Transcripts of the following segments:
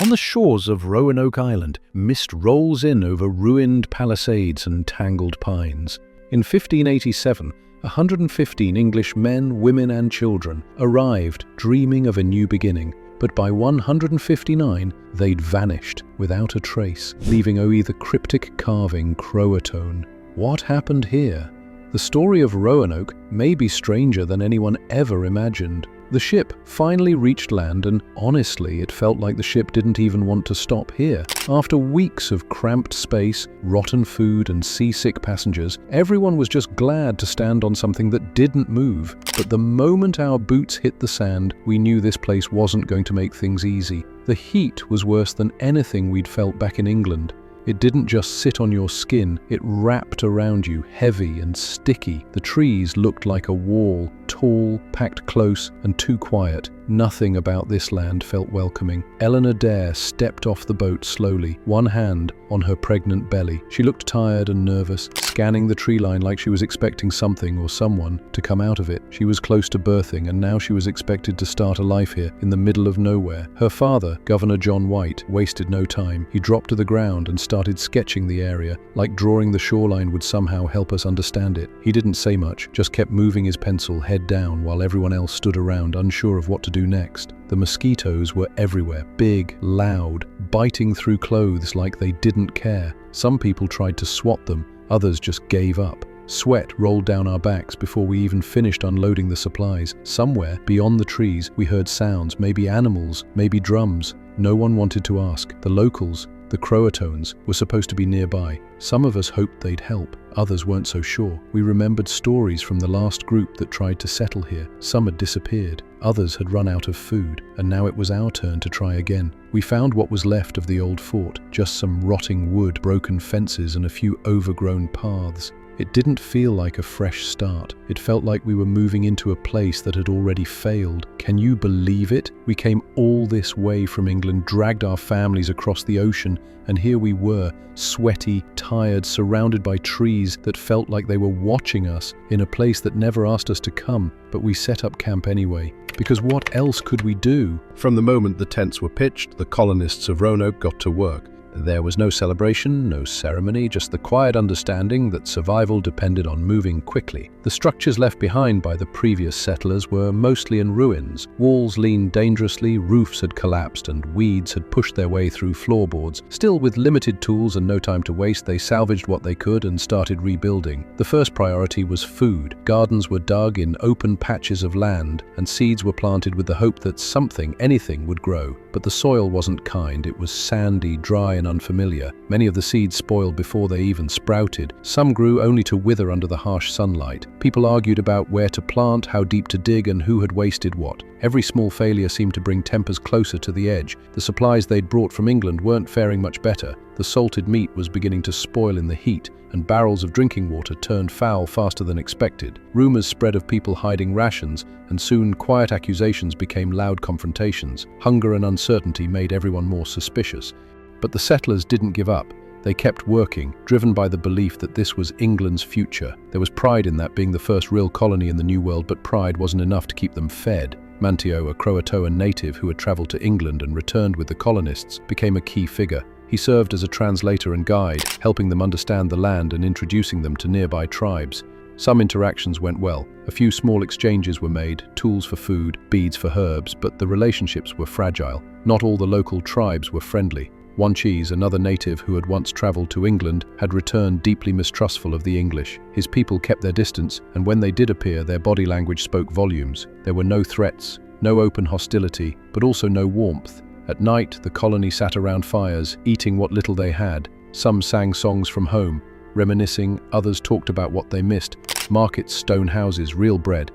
On the shores of Roanoke Island, mist rolls in over ruined palisades and tangled pines. In 1587, 115 English men, women and children arrived, dreaming of a new beginning. But by 159, they'd vanished without a trace, leaving only the cryptic carving Croatoan. What happened here? The story of Roanoke may be stranger than anyone ever imagined. The ship finally reached land, and honestly, it felt like the ship didn't even want to stop here. After weeks of cramped space, rotten food, and seasick passengers, everyone was just glad to stand on something that didn't move. But the moment our boots hit the sand, we knew this place wasn't going to make things easy. The heat was worse than anything we'd felt back in England. It didn't just sit on your skin, it wrapped around you, heavy and sticky. The trees looked like a wall, tall, packed close, and too quiet. Nothing about this land felt welcoming. Eleanor Dare stepped off the boat slowly, one hand on her pregnant belly. She looked tired and nervous, scanning the tree line like she was expecting something or someone to come out of it. She was close to birthing, and now she was expected to start a life here, in the middle of nowhere. Her father, Governor John White, wasted no time. He dropped to the ground and started sketching the area, like drawing the shoreline would somehow help us understand it. He didn't say much, just kept moving his pencil head down while everyone else stood around, unsure of what to do next. The mosquitoes were everywhere, big, loud, biting through clothes like they didn't care. Some people tried to swat them, others just gave up. Sweat rolled down our backs before we even finished unloading the supplies. Somewhere, beyond the trees, we heard sounds, maybe animals, maybe drums. No one wanted to ask. The locals, the Croatoans, were supposed to be nearby. Some of us hoped they'd help, others weren't so sure. We remembered stories from the last group that tried to settle here. Some had disappeared, others had run out of food, and now it was our turn to try again. We found what was left of the old fort, just some rotting wood, broken fences, and a few overgrown paths. It didn't feel like a fresh start. It felt like we were moving into a place that had already failed. Can you believe it? We came all this way from England, dragged our families across the ocean, and here we were, sweaty, tired, surrounded by trees that felt like they were watching us in a place that never asked us to come. But we set up camp anyway, because what else could we do? From the moment the tents were pitched, the colonists of Roanoke got to work. There was no celebration, no ceremony, just the quiet understanding that survival depended on moving quickly. The structures left behind by the previous settlers were mostly in ruins. Walls leaned dangerously, roofs had collapsed, and weeds had pushed their way through floorboards. Still, with limited tools and no time to waste, they salvaged what they could and started rebuilding. The first priority was food. Gardens were dug in open patches of land, and seeds were planted with the hope that something, anything, would grow. But the soil wasn't kind. It was sandy, dry, and unfamiliar. Many of the seeds spoiled before they even sprouted. Some grew only to wither under the harsh sunlight. People argued about where to plant, how deep to dig, and who had wasted what. Every small failure seemed to bring tempers closer to the edge. The supplies they'd brought from England weren't faring much better. The salted meat was beginning to spoil in the heat, and barrels of drinking water turned foul faster than expected. Rumors spread of people hiding rations, and soon quiet accusations became loud confrontations. Hunger and uncertainty made everyone more suspicious. But the settlers didn't give up. They kept working, driven by the belief that this was England's future. There was pride in that, being the first real colony in the New World, but pride wasn't enough to keep them fed. Manteo, a Croatoan native who had traveled to England and returned with the colonists, became a key figure. He served as a translator and guide, helping them understand the land and introducing them to nearby tribes. Some interactions went well. A few small exchanges were made, tools for food, beads for herbs, but the relationships were fragile. Not all the local tribes were friendly. One Cheese, another native who had once traveled to England, had returned deeply mistrustful of the English. His people kept their distance, and when they did appear, their body language spoke volumes. There were no threats, no open hostility, but also no warmth. At night, the colony sat around fires, eating what little they had. Some sang songs from home, reminiscing, others talked about what they missed. Markets, stone houses, real bread.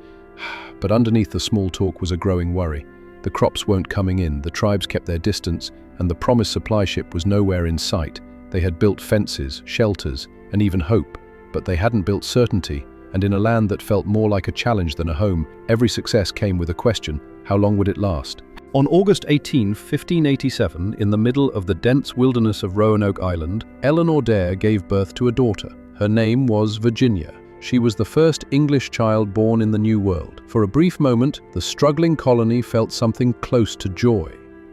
But underneath the small talk was a growing worry. The crops weren't coming in, the tribes kept their distance, and the promised supply ship was nowhere in sight. They had built fences, shelters, and even hope, but they hadn't built certainty, and in a land that felt more like a challenge than a home, every success came with a question: how long would it last? On August 18, 1587, in the middle of the dense wilderness of Roanoke Island, Eleanor Dare gave birth to a daughter. Her name was Virginia. She was the first English child born in the New World. For a brief moment, the struggling colony felt something close to joy.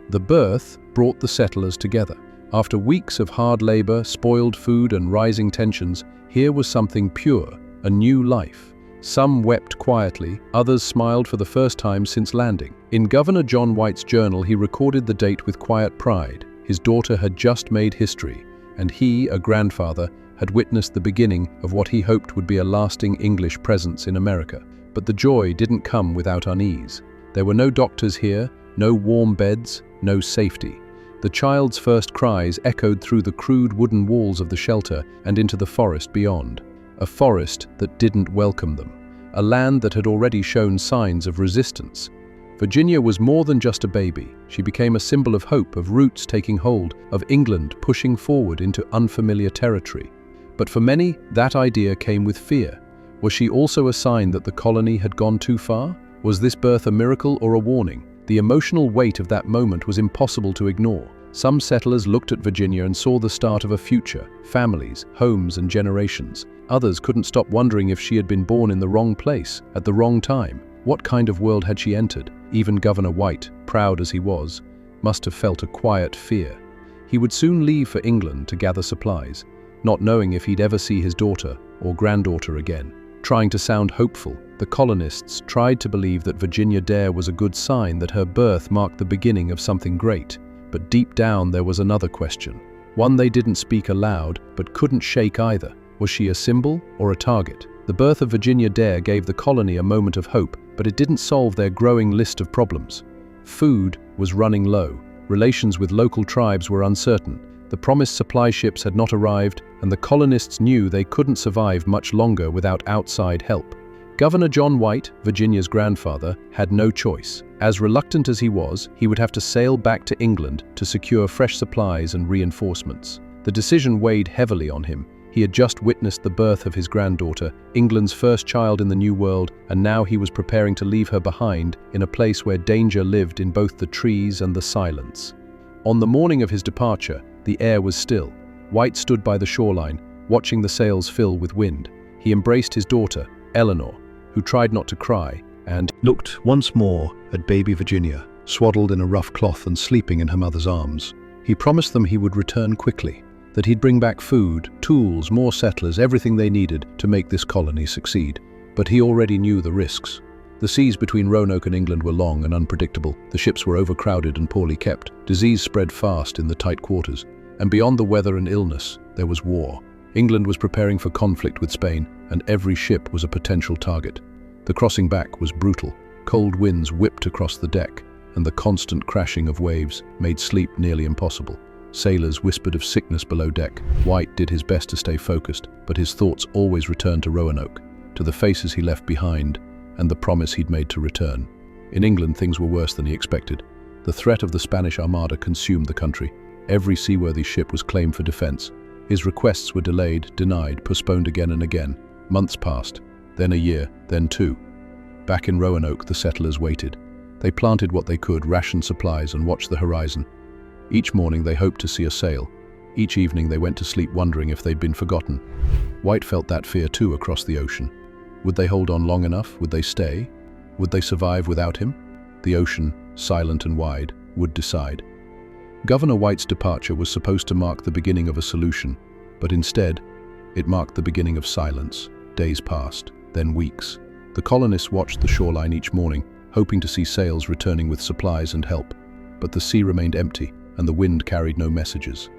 The birth brought the settlers together. After weeks of hard labor, spoiled food, and rising tensions, here was something pure, a new life. Some wept quietly, others smiled for the first time since landing. In Governor John White's journal, he recorded the date with quiet pride. His daughter had just made history, and he, a grandfather, had witnessed the beginning of what he hoped would be a lasting English presence in America. But the joy didn't come without unease. There were no doctors here, no warm beds, no safety. The child's first cries echoed through the crude wooden walls of the shelter and into the forest beyond. A forest that didn't welcome them. A land that had already shown signs of resistance. Virginia was more than just a baby. She became a symbol of hope, of roots taking hold, of England pushing forward into unfamiliar territory. But for many, that idea came with fear. Was she also a sign that the colony had gone too far? Was this birth a miracle or a warning? The emotional weight of that moment was impossible to ignore. Some settlers looked at Virginia and saw the start of a future, families, homes, and generations. Others couldn't stop wondering if she had been born in the wrong place, at the wrong time. What kind of world had she entered? Even Governor White, proud as he was, must have felt a quiet fear. He would soon leave for England to gather supplies, not knowing if he'd ever see his daughter or granddaughter again. Trying to sound hopeful, the colonists tried to believe that Virginia Dare was a good sign, that her birth marked the beginning of something great. But deep down there was another question, one they didn't speak aloud but couldn't shake either. Was she a symbol or a target? The birth of Virginia Dare gave the colony a moment of hope, but it didn't solve their growing list of problems. Food was running low, relations with local tribes were uncertain, the promised supply ships had not arrived, and the colonists knew they couldn't survive much longer without outside help. Governor John White, Virginia's grandfather, had no choice. As reluctant as he was, he would have to sail back to England to secure fresh supplies and reinforcements. The decision weighed heavily on him. He had just witnessed the birth of his granddaughter, England's first child in the New World, and now he was preparing to leave her behind in a place where danger lived in both the trees and the silence. On the morning of his departure, the air was still. White stood by the shoreline, watching the sails fill with wind. He embraced his daughter, Eleanor, who tried not to cry, and looked once more at baby Virginia, swaddled in a rough cloth and sleeping in her mother's arms. He promised them he would return quickly, that he'd bring back food, tools, more settlers, everything they needed to make this colony succeed. But he already knew the risks. The seas between Roanoke and England were long and unpredictable. The ships were overcrowded and poorly kept. Disease spread fast in the tight quarters. And beyond the weather and illness, there was war. England was preparing for conflict with Spain, and every ship was a potential target. The crossing back was brutal. Cold winds whipped across the deck, and the constant crashing of waves made sleep nearly impossible. Sailors whispered of sickness below deck. White did his best to stay focused, but his thoughts always returned to Roanoke, to the faces he left behind, and the promise he'd made to return. In England, things were worse than he expected. The threat of the Spanish Armada consumed the country. Every seaworthy ship was claimed for defense. His requests were delayed, denied, postponed again and again. Months passed, then a year, then two. Back in Roanoke, the settlers waited. They planted what they could, rationed supplies, and watched the horizon. Each morning they hoped to see a sail. Each evening they went to sleep wondering if they'd been forgotten. White felt that fear too across the ocean. Would they hold on long enough? Would they stay? Would they survive without him? The ocean, silent and wide, would decide. Governor White's departure was supposed to mark the beginning of a solution, but instead, it marked the beginning of silence. Days passed, then weeks. The colonists watched the shoreline each morning, hoping to see sails returning with supplies and help. But the sea remained empty, and the wind carried no messages.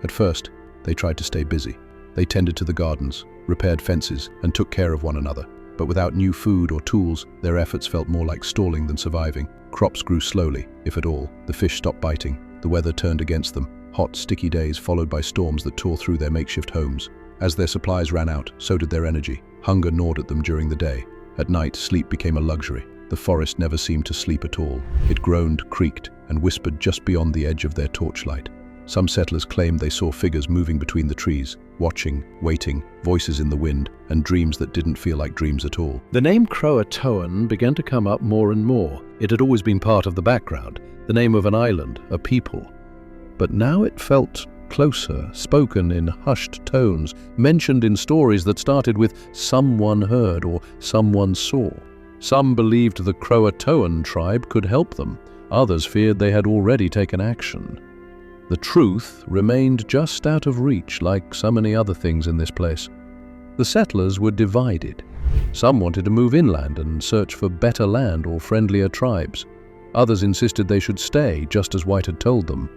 At first, they tried to stay busy. They tended to the gardens, repaired fences, and took care of one another. But without new food or tools, their efforts felt more like stalling than surviving. Crops grew slowly, if at all. The fish stopped biting. The weather turned against them. Hot, sticky days followed by storms that tore through their makeshift homes. As their supplies ran out, so did their energy. Hunger gnawed at them during the day. At night, sleep became a luxury. The forest never seemed to sleep at all. It groaned, creaked, and whispered just beyond the edge of their torchlight. Some settlers claimed they saw figures moving between the trees, watching, waiting, voices in the wind, and dreams that didn't feel like dreams at all. The name Croatoan began to come up more and more. It had always been part of the background, the name of an island, a people. But now it felt closer, spoken in hushed tones, mentioned in stories that started with "someone heard" or "someone saw." Some believed the Croatoan tribe could help them. Others feared they had already taken action. The truth remained just out of reach, like so many other things in this place. The settlers were divided. Some wanted to move inland and search for better land or friendlier tribes. Others insisted they should stay, just as White had told them.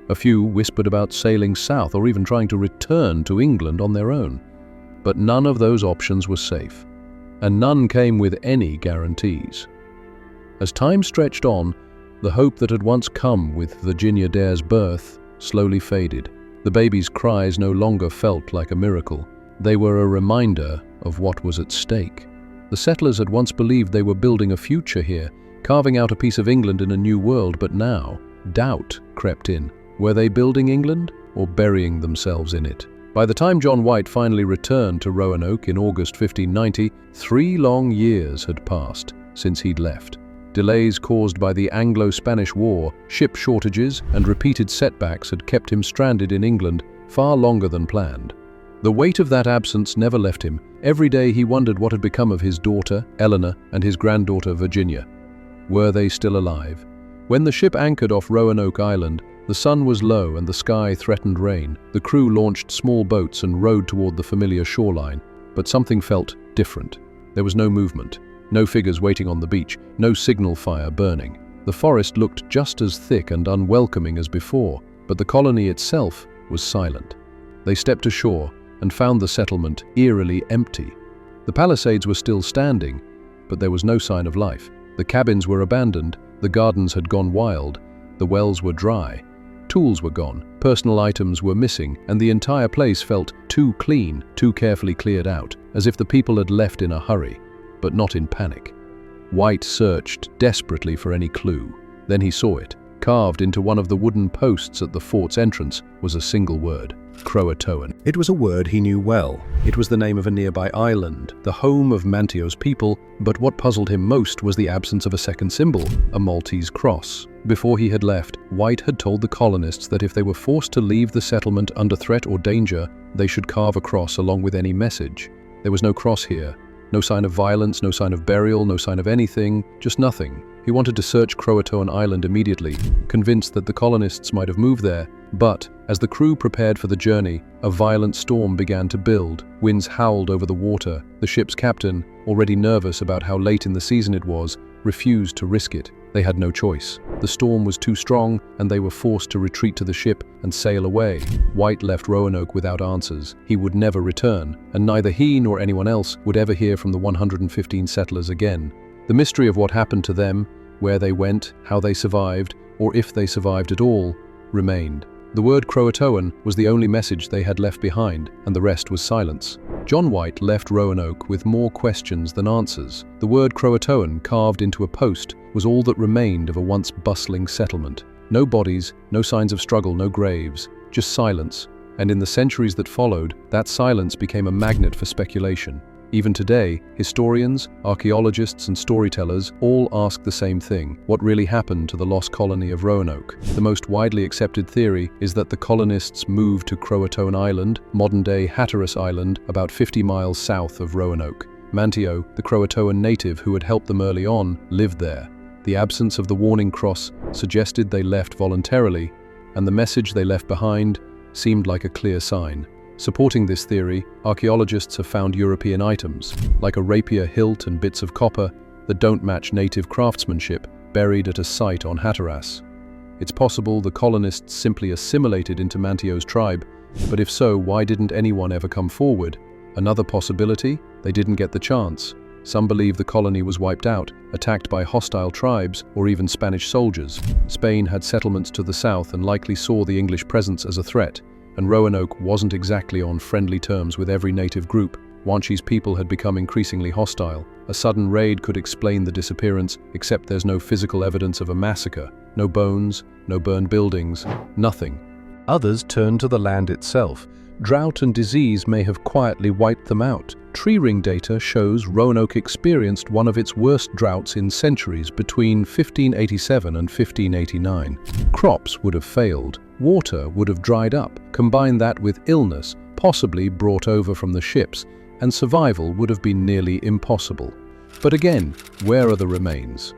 A few whispered about sailing south or even trying to return to England on their own. But none of those options were safe, and none came with any guarantees. As time stretched on, the hope that had once come with Virginia Dare's birth slowly faded. The baby's cries no longer felt like a miracle. They were a reminder of what was at stake. The settlers had once believed they were building a future here, carving out a piece of England in a new world, but now doubt crept in. Were they building England or burying themselves in it? By the time John White finally returned to Roanoke in August 1590, 3 long years had passed since he'd left. Delays caused by the Anglo-Spanish War, ship shortages, and repeated setbacks had kept him stranded in England far longer than planned. The weight of that absence never left him. Every day he wondered what had become of his daughter, Eleanor, and his granddaughter, Virginia. Were they still alive? When the ship anchored off Roanoke Island, the sun was low and the sky threatened rain. The crew launched small boats and rowed toward the familiar shoreline, but something felt different. There was no movement. No figures waiting on the beach, no signal fire burning. The forest looked just as thick and unwelcoming as before, but the colony itself was silent. They stepped ashore and found the settlement eerily empty. The palisades were still standing, but there was no sign of life. The cabins were abandoned, the gardens had gone wild, the wells were dry. Tools were gone, personal items were missing, and the entire place felt too clean, too carefully cleared out, as if the people had left in a hurry. But not in panic. White searched desperately for any clue. Then he saw it. Carved into one of the wooden posts at the fort's entrance was a single word: Croatoan. It was a word he knew well. It was the name of a nearby island, the home of Mantio's people, but what puzzled him most was the absence of a second symbol, a Maltese cross. Before he had left, White had told the colonists that if they were forced to leave the settlement under threat or danger, they should carve a cross along with any message. There was no cross here. No sign of violence, no sign of burial, no sign of anything, just nothing. He wanted to search Croatoan Island immediately, convinced that the colonists might have moved there. But, as the crew prepared for the journey, a violent storm began to build. Winds howled over the water. The ship's captain, already nervous about how late in the season it was, refused to risk it. They had no choice. The storm was too strong, and they were forced to retreat to the ship and sail away. White left Roanoke without answers. He would never return, and neither he nor anyone else would ever hear from the 115 settlers again. The mystery of what happened to them, where they went, how they survived, or if they survived at all, remained. The word Croatoan was the only message they had left behind, and the rest was silence. John White left Roanoke with more questions than answers. The word Croatoan, carved into a post, was all that remained of a once bustling settlement. No bodies, no signs of struggle, no graves, just silence. And in the centuries that followed, that silence became a magnet for speculation. Even today, historians, archaeologists, and storytellers all ask the same thing: what really happened to the lost colony of Roanoke? The most widely accepted theory is that the colonists moved to Croatoan Island, modern-day Hatteras Island, about 50 miles south of Roanoke. Mantio, the Croatoan native who had helped them early on, lived there. The absence of the warning cross suggested they left voluntarily, and the message they left behind seemed like a clear sign. Supporting this theory, archaeologists have found European items, like a rapier hilt and bits of copper, that don't match native craftsmanship, buried at a site on Hatteras. It's possible the colonists simply assimilated into Mantio's tribe, but if so, why didn't anyone ever come forward? Another possibility? They didn't get the chance. Some believe the colony was wiped out, attacked by hostile tribes or even Spanish soldiers. Spain had settlements to the south and likely saw the English presence as a threat. And Roanoke wasn't exactly on friendly terms with every native group. Wanchi's people had become increasingly hostile. A sudden raid could explain the disappearance, except there's no physical evidence of a massacre. No bones, no burned buildings, nothing. Others turned to the land itself. Drought and disease may have quietly wiped them out. Tree ring data shows Roanoke experienced one of its worst droughts in centuries between 1587 and 1589. Crops would have failed. Water would have dried up. Combine that with illness, possibly brought over from the ships, and survival would have been nearly impossible. But again, where are the remains?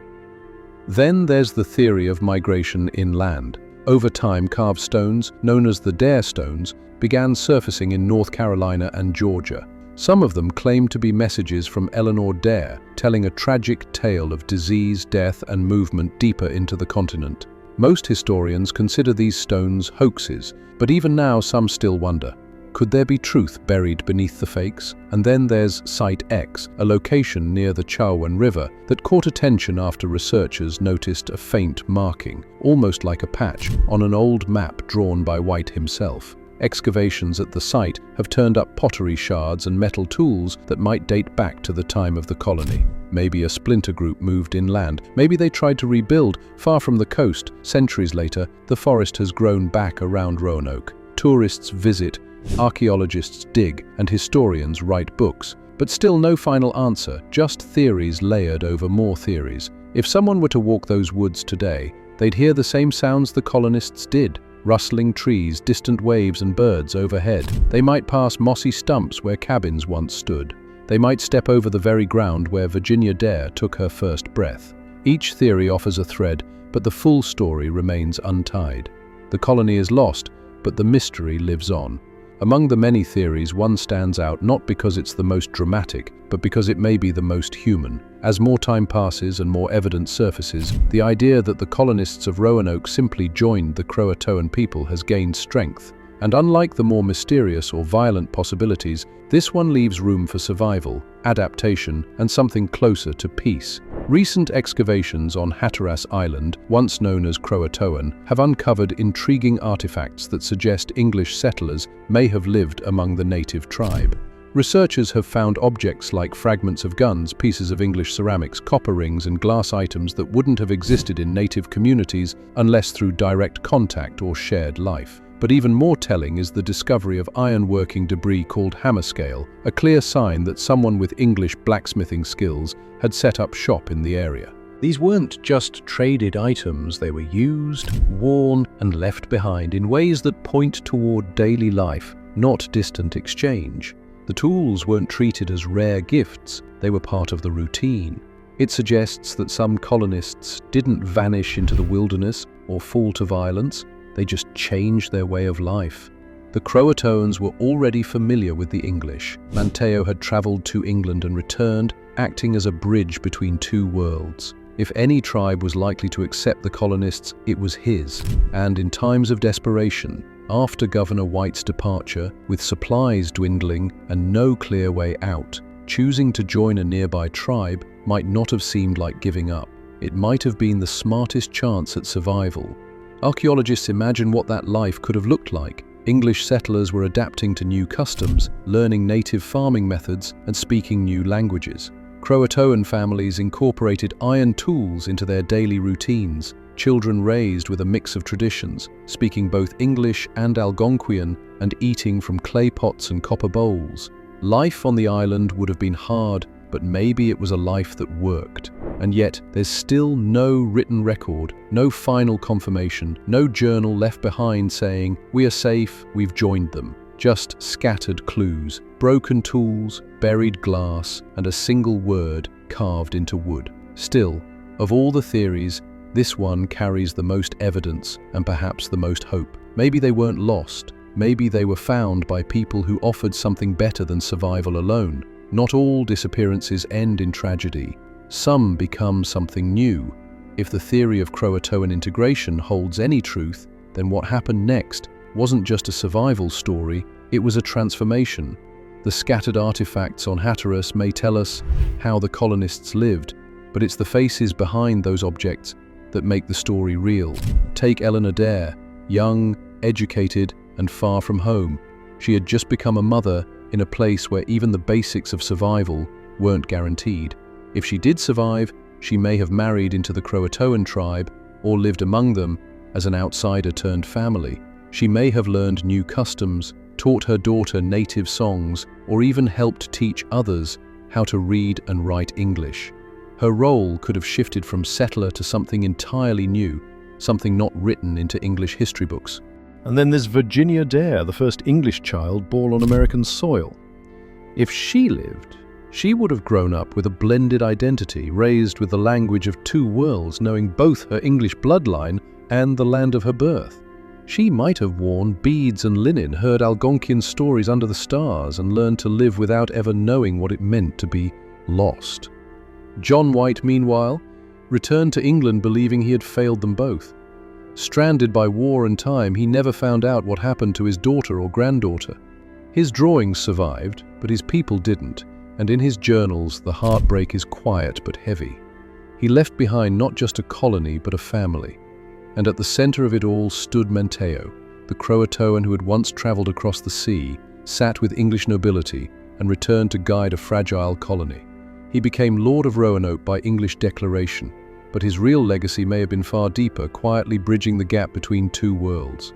Then there's the theory of migration inland. Over time, carved stones, known as the Dare stones, began surfacing in North Carolina and Georgia. Some of them claimed to be messages from Eleanor Dare, telling a tragic tale of disease, death, and movement deeper into the continent. Most historians consider these stones hoaxes, but even now some still wonder, could there be truth buried beneath the fakes? And then there's Site X, a location near the Chowan River that caught attention after researchers noticed a faint marking, almost like a patch, on an old map drawn by White himself. Excavations at the site have turned up pottery shards and metal tools that might date back to the time of the colony. Maybe a splinter group moved inland. Maybe they tried to rebuild far from the coast. Centuries later, the forest has grown back around Roanoke. Tourists visit, archaeologists dig, and historians write books. But still no final answer, just theories layered over more theories. If someone were to walk those woods today, they'd hear the same sounds the colonists did. Rustling trees, distant waves and birds overhead. They might pass mossy stumps where cabins once stood. They might step over the very ground where Virginia Dare took her first breath. Each theory offers a thread, but the full story remains untied. The colony is lost, but the mystery lives on. Among the many theories, one stands out not because it's the most dramatic, but because it may be the most human. As more time passes and more evidence surfaces, the idea that the colonists of Roanoke simply joined the Croatoan people has gained strength. And unlike the more mysterious or violent possibilities, this one leaves room for survival, adaptation, and something closer to peace. Recent excavations on Hatteras Island, once known as Croatoan, have uncovered intriguing artifacts that suggest English settlers may have lived among the native tribe. Researchers have found objects like fragments of guns, pieces of English ceramics, copper rings, and glass items that wouldn't have existed in native communities unless through direct contact or shared life. But even more telling is the discovery of ironworking debris called hammerscale, a clear sign that someone with English blacksmithing skills had set up shop in the area. These weren't just traded items, they were used, worn, and left behind in ways that point toward daily life, not distant exchange. The tools weren't treated as rare gifts, they were part of the routine. It suggests that some colonists didn't vanish into the wilderness or fall to violence, they just changed their way of life. The Croatoans were already familiar with the English. Manteo had traveled to England and returned, acting as a bridge between two worlds. If any tribe was likely to accept the colonists, it was his. And in times of desperation, after Governor White's departure, with supplies dwindling and no clear way out, choosing to join a nearby tribe might not have seemed like giving up. It might have been the smartest chance at survival. Archaeologists imagine what that life could have looked like. English settlers were adapting to new customs, learning native farming methods, and speaking new languages. Croatoan families incorporated iron tools into their daily routines, children raised with a mix of traditions, speaking both English and Algonquian, and eating from clay pots and copper bowls. Life on the island would have been hard, but maybe it was a life that worked. And yet, there's still no written record, no final confirmation, no journal left behind saying, "We are safe, we've joined them." Just scattered clues, broken tools, buried glass, and a single word carved into wood. Still, of all the theories, this one carries the most evidence and perhaps the most hope. Maybe they weren't lost. Maybe they were found by people who offered something better than survival alone. Not all disappearances end in tragedy. Some become something new. If the theory of Croatoan integration holds any truth, then what happened next wasn't just a survival story, it was a transformation. The scattered artifacts on Hatteras may tell us how the colonists lived, but it's the faces behind those objects that make the story real. Take Eleanor Dare, young, educated, and far from home. She had just become a mother in a place where even the basics of survival weren't guaranteed. If she did survive, she may have married into the Croatoan tribe or lived among them as an outsider turned family. She may have learned new customs, taught her daughter native songs, or even helped teach others how to read and write English. Her role could have shifted from settler to something entirely new, something not written into English history books. And then there's Virginia Dare, the first English child born on American soil. If she lived, she would have grown up with a blended identity, raised with the language of two worlds, knowing both her English bloodline and the land of her birth. She might have worn beads and linen, heard Algonquian stories under the stars, and learned to live without ever knowing what it meant to be lost. John White, meanwhile, returned to England believing he had failed them both. Stranded by war and time, he never found out what happened to his daughter or granddaughter. His drawings survived, but his people didn't, and in his journals the heartbreak is quiet but heavy. He left behind not just a colony but a family. And at the center of it all stood Manteo, the Croatoan who had once traveled across the sea, sat with English nobility, and returned to guide a fragile colony. He became Lord of Roanoke by English declaration, but his real legacy may have been far deeper, quietly bridging the gap between two worlds.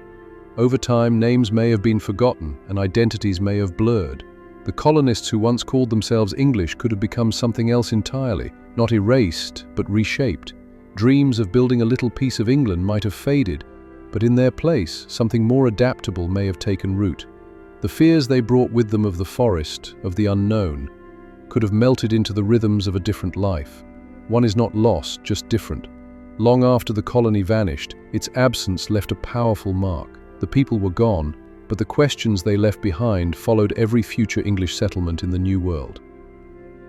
Over time, names may have been forgotten and identities may have blurred. The colonists who once called themselves English could have become something else entirely, not erased, but reshaped. Dreams of building a little piece of England might have faded, but in their place, something more adaptable may have taken root. The fears they brought with them of the forest, of the unknown, could have melted into the rhythms of a different life. One is not lost, just different. Long after the colony vanished, its absence left a powerful mark. The people were gone, but the questions they left behind followed every future English settlement in the New World.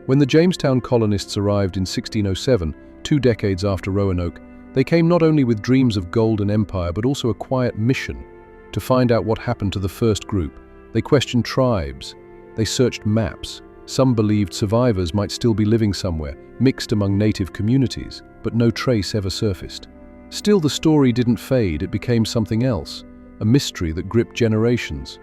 When the Jamestown colonists arrived in 1607, 2 decades after Roanoke, they came not only with dreams of gold and empire, but also a quiet mission to find out what happened to the first group. They questioned tribes. They searched maps. Some believed survivors might still be living somewhere, mixed among native communities, but no trace ever surfaced. Still, the story didn't fade. It became something else, a mystery that gripped generations.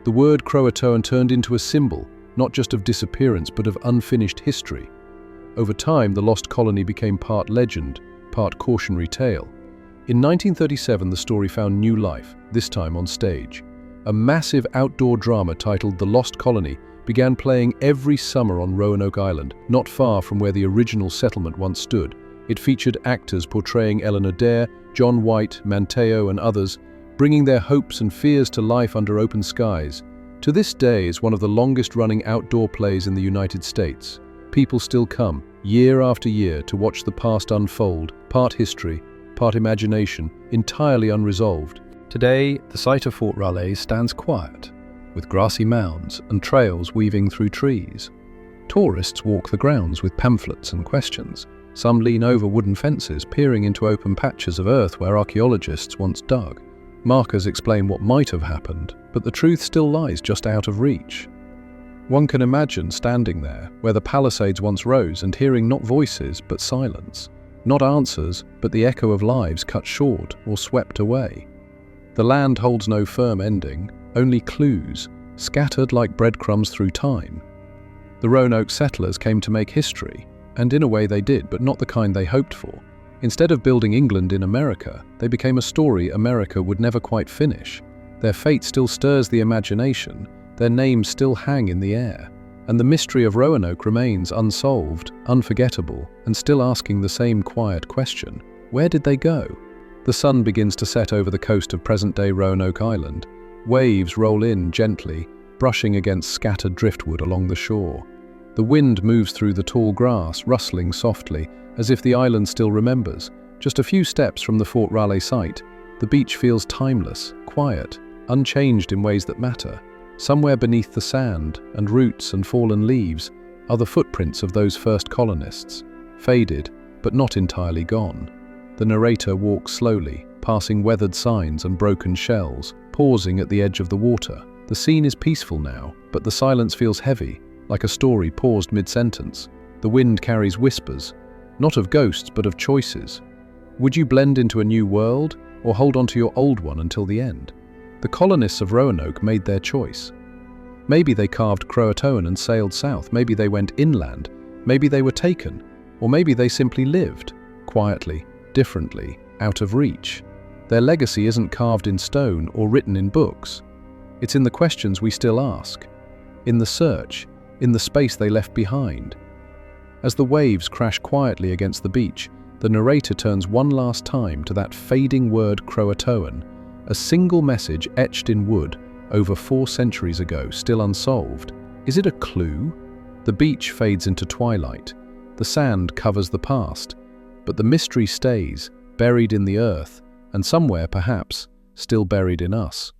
The word Croatoan turned into a symbol, not just of disappearance, but of unfinished history. Over time, the lost colony became part legend, part cautionary tale. In 1937, the story found new life, this time on stage. A massive outdoor drama titled The Lost Colony began playing every summer on Roanoke Island, not far from where the original settlement once stood. It featured actors portraying Eleanor Dare, John White, Manteo, and others, bringing their hopes and fears to life under open skies. To this day, is one of the longest-running outdoor plays in the United States. People still come, year after year, to watch the past unfold, part history, part imagination, entirely unresolved. Today, the site of Fort Raleigh stands quiet, with grassy mounds and trails weaving through trees. Tourists walk the grounds with pamphlets and questions. Some lean over wooden fences, peering into open patches of earth where archaeologists once dug. Markers explain what might have happened, but the truth still lies just out of reach. One can imagine standing there, where the Palisades once rose, and hearing not voices, but silence. Not answers, but the echo of lives cut short or swept away. The land holds no firm ending, only clues, scattered like breadcrumbs through time. The Roanoke settlers came to make history, and in a way they did, but not the kind they hoped for. Instead of building England in America, they became a story America would never quite finish. Their fate still stirs the imagination, their names still hang in the air, and the mystery of Roanoke remains unsolved, unforgettable, and still asking the same quiet question: where did they go? The sun begins to set over the coast of present-day Roanoke Island. Waves roll in gently, brushing against scattered driftwood along the shore. The wind moves through the tall grass, rustling softly, as if the island still remembers. Just a few steps from the Fort Raleigh site, the beach feels timeless, quiet, unchanged in ways that matter. Somewhere beneath the sand and roots and fallen leaves are the footprints of those first colonists, faded but not entirely gone. The narrator walks slowly, passing weathered signs and broken shells, pausing at the edge of the water. The scene is peaceful now, but the silence feels heavy, like a story paused mid-sentence. The wind carries whispers, not of ghosts but of choices. Would you blend into a new world, or hold on to your old one until the end? The colonists of Roanoke made their choice. Maybe they carved Croatoan and sailed south, maybe they went inland, maybe they were taken, or maybe they simply lived, quietly, differently, out of reach. Their legacy isn't carved in stone or written in books. It's in the questions we still ask, in the search, in the space they left behind. As the waves crash quietly against the beach, the narrator turns one last time to that fading word Croatoan, a single message etched in wood over 4 centuries ago, still unsolved. Is it a clue? The beach fades into twilight. The sand covers the past, but the mystery stays, buried in the earth, and somewhere, perhaps, still buried in us.